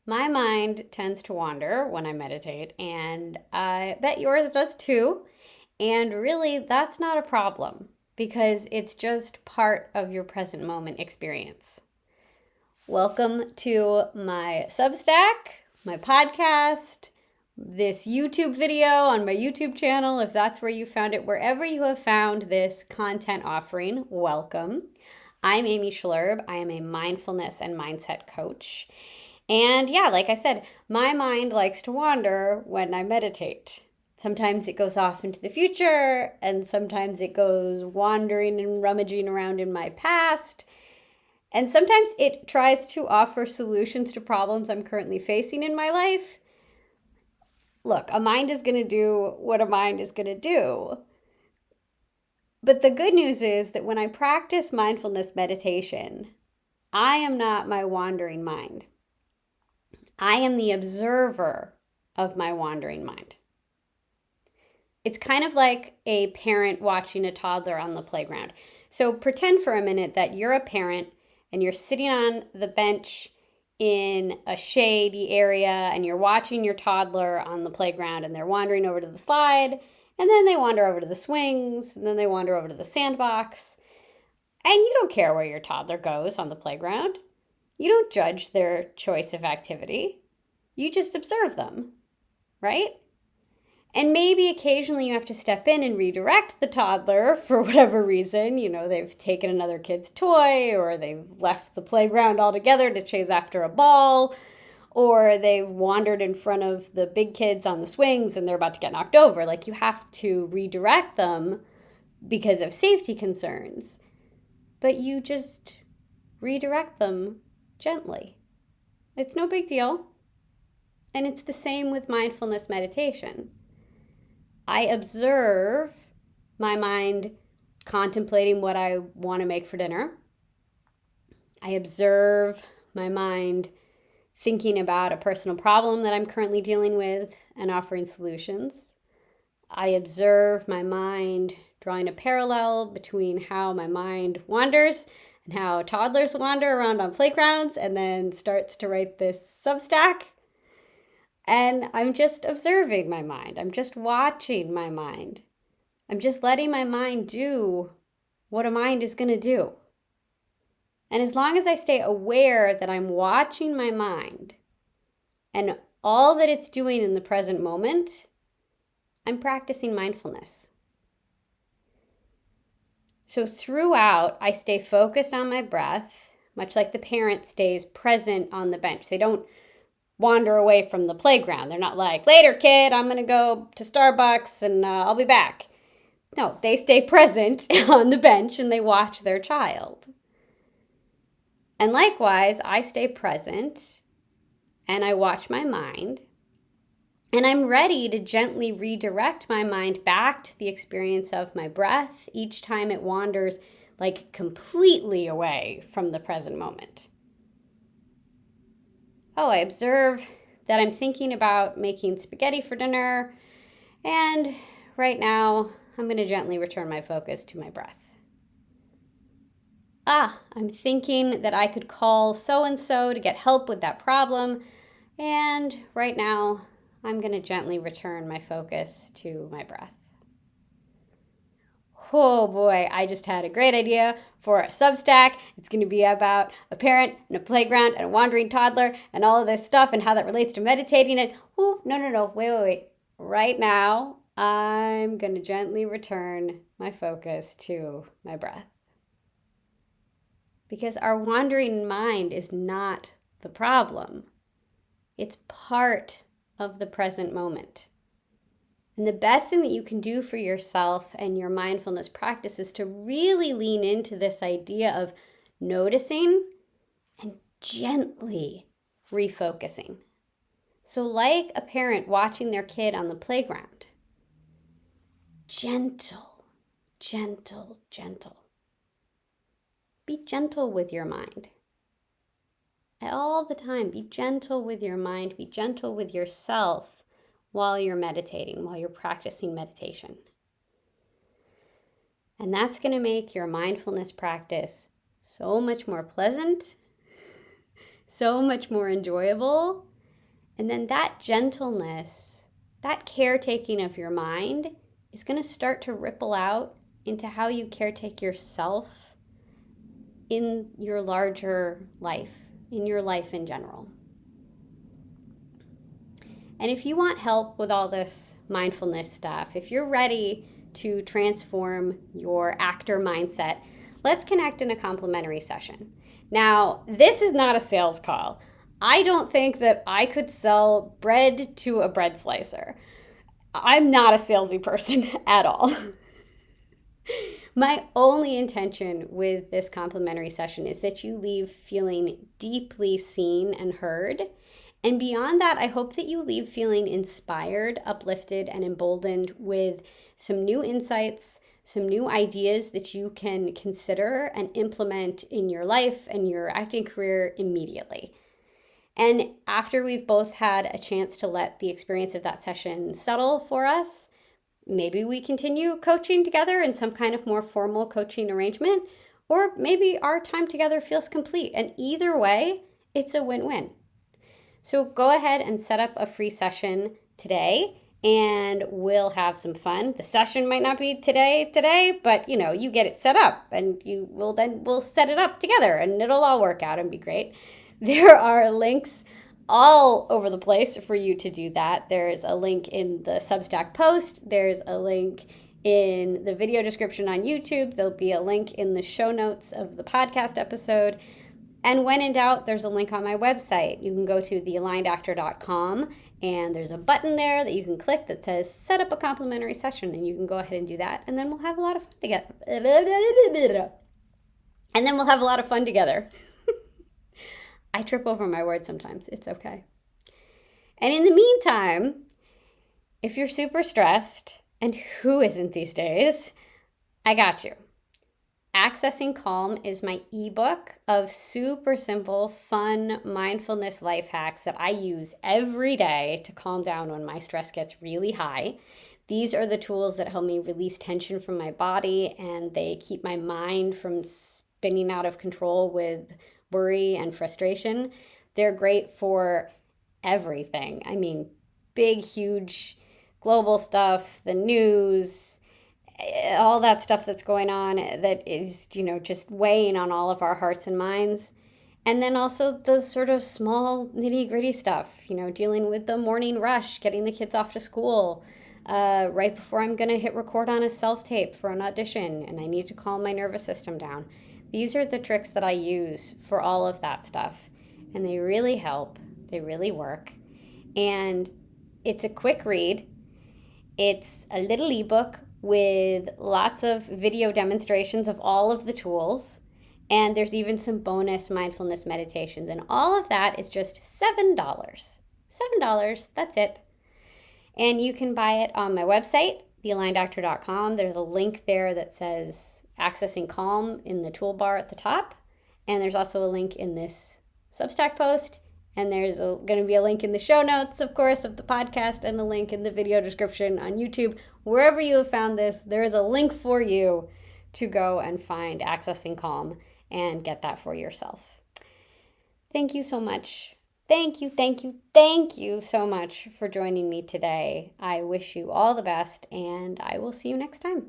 My mind tends to wander when I meditate, and I bet yours does too. And really, that's not a problem because it's just part of your present moment experience. Welcome to my Substack, my podcast, this YouTube video on my YouTube channel, if that's where you found it. Wherever you have found this content offering, welcome. I'm Amy Schlerb. I am a mindfulness and mindset coach. And yeah, like I said, my mind likes to wander when I meditate. Sometimes it goes off into the future, and sometimes it goes wandering and rummaging around in my past. And sometimes it tries to offer solutions to problems I'm currently facing in my life. Look, a mind is going to do what a mind is going to do. But the good news is that when I practice mindfulness meditation, I am not my wandering mind. I am the observer of my wandering mind. It's kind of like a parent watching a toddler on the playground. So pretend for a minute that you're a parent and you're sitting on the bench in a shady area and you're watching your toddler on the playground, and they're wandering over to the slide, and then they wander over to the swings, and then they wander over to the sandbox. And you don't care where your toddler goes on the playground. You don't judge their choice of activity. You just observe them, right? And maybe occasionally you have to step in and redirect the toddler for whatever reason. You know, they've taken another kid's toy, or they've left the playground altogether to chase after a ball, or they've wandered in front of the big kids on the swings and they're about to get knocked over. Like, you have to redirect them because of safety concerns. But you just redirect them gently. It's no big deal. And it's the same with mindfulness meditation. I observe my mind contemplating what I want to make for dinner. I observe my mind thinking about a personal problem that I'm currently dealing with and offering solutions. I observe my mind drawing a parallel between how my mind wanders and how toddlers wander around on playgrounds, and then starts to write this Substack. And I'm just observing my mind. I'm just watching my mind. I'm just letting my mind do what a mind is going to do. And as long as I stay aware that I'm watching my mind and all that it's doing in the present moment, I'm practicing mindfulness. So throughout, I stay focused on my breath, much like the parent stays present on the bench. They don't wander away from the playground. They're not like, later kid, I'm going to go to Starbucks and I'll be back. No, they stay present on the bench and they watch their child. And likewise, I stay present and I watch my mind, and I'm ready to gently redirect my mind back to the experience of my breath each time it wanders like completely away from the present moment. Oh, I observe that I'm thinking about making spaghetti for dinner, and right now I'm going to gently return my focus to my breath. I'm thinking that I could call so-and-so to get help with that problem, and right now I'm going to gently return my focus to my breath. Oh boy, I just had a great idea for a Substack. It's going to be about a parent and a playground and a wandering toddler and all of this stuff and how that relates to meditating. And no, wait. Right now, I'm going to gently return my focus to my breath. Because our wandering mind is not the problem. It's part of the present moment. And the best thing that you can do for yourself and your mindfulness practice is to really lean into this idea of noticing and gently refocusing. So like a parent watching their kid on the playground, gentle. Be gentle with your mind. All the time, be gentle with your mind, be gentle with yourself while you're meditating, while you're practicing meditation. And that's going to make your mindfulness practice so much more pleasant, so much more enjoyable, And then that gentleness, that caretaking of your mind is going to start to ripple out into how you caretake yourself in your larger life, in your life in general. And if you want help with all this mindfulness stuff, if you're ready to transform your actor mindset, let's connect in a complimentary session. Now, this is not a sales call. I don't think that I could sell bread to a bread slicer. I'm not a salesy person at all. My only intention with this complimentary session is that you leave feeling deeply seen and heard. And beyond that, I hope that you leave feeling inspired, uplifted, and emboldened with some new insights, some new ideas that you can consider and implement in your life and your acting career immediately. And after we've both had a chance to let the experience of that session settle for us, maybe we continue coaching together in some kind of more formal coaching arrangement, or maybe our time together feels complete. And either way, it's a win-win. So go ahead and set up a free session today and we'll have some fun. The session might not be today, but you get it set up and we'll set it up together and it'll all work out and be great. There are links all over the place for you to do that. There's a link in the Substack post. There's a link in the video description on YouTube. There'll be a link in the show notes of the podcast episode. And when in doubt, there's a link on my website. You can go to thealignedactor.com and there's a button there that you can click that says set up a complimentary session, and you can go ahead and do that. And then we'll have a lot of fun together. I trip over my words sometimes. It's okay. And in the meantime, if you're super stressed, and who isn't these days, I got you. Accessing Calm is my ebook of super simple, fun mindfulness life hacks that I use every day to calm down when my stress gets really high. These are the tools that help me release tension from my body, and they keep my mind from spinning out of control with worry and frustration. They're great for everything. I mean, big, huge, global stuff, the news, all that stuff that's going on that is, just weighing on all of our hearts and minds. And then also the sort of small nitty gritty stuff, dealing with the morning rush, getting the kids off to school, right before I'm going to hit record on a self-tape for an audition and I need to calm my nervous system down. These are the tricks that I use for all of that stuff. And they really help. They really work. And it's a quick read. It's a little ebook with lots of video demonstrations of all of the tools. And there's even some bonus mindfulness meditations. And all of that is just $7. $7, that's it. And you can buy it on my website, thealignedactor.com. There's a link there that says Accessing Calm in the toolbar at the top. And there's also a link in this Substack post. And there's going to be a link in the show notes, of course, of the podcast, and a link in the video description on YouTube. Wherever you have found this, there is a link for you to go and find Accessing Calm and get that for yourself. Thank you so much. Thank you so much for joining me today. I wish you all the best, and I will see you next time.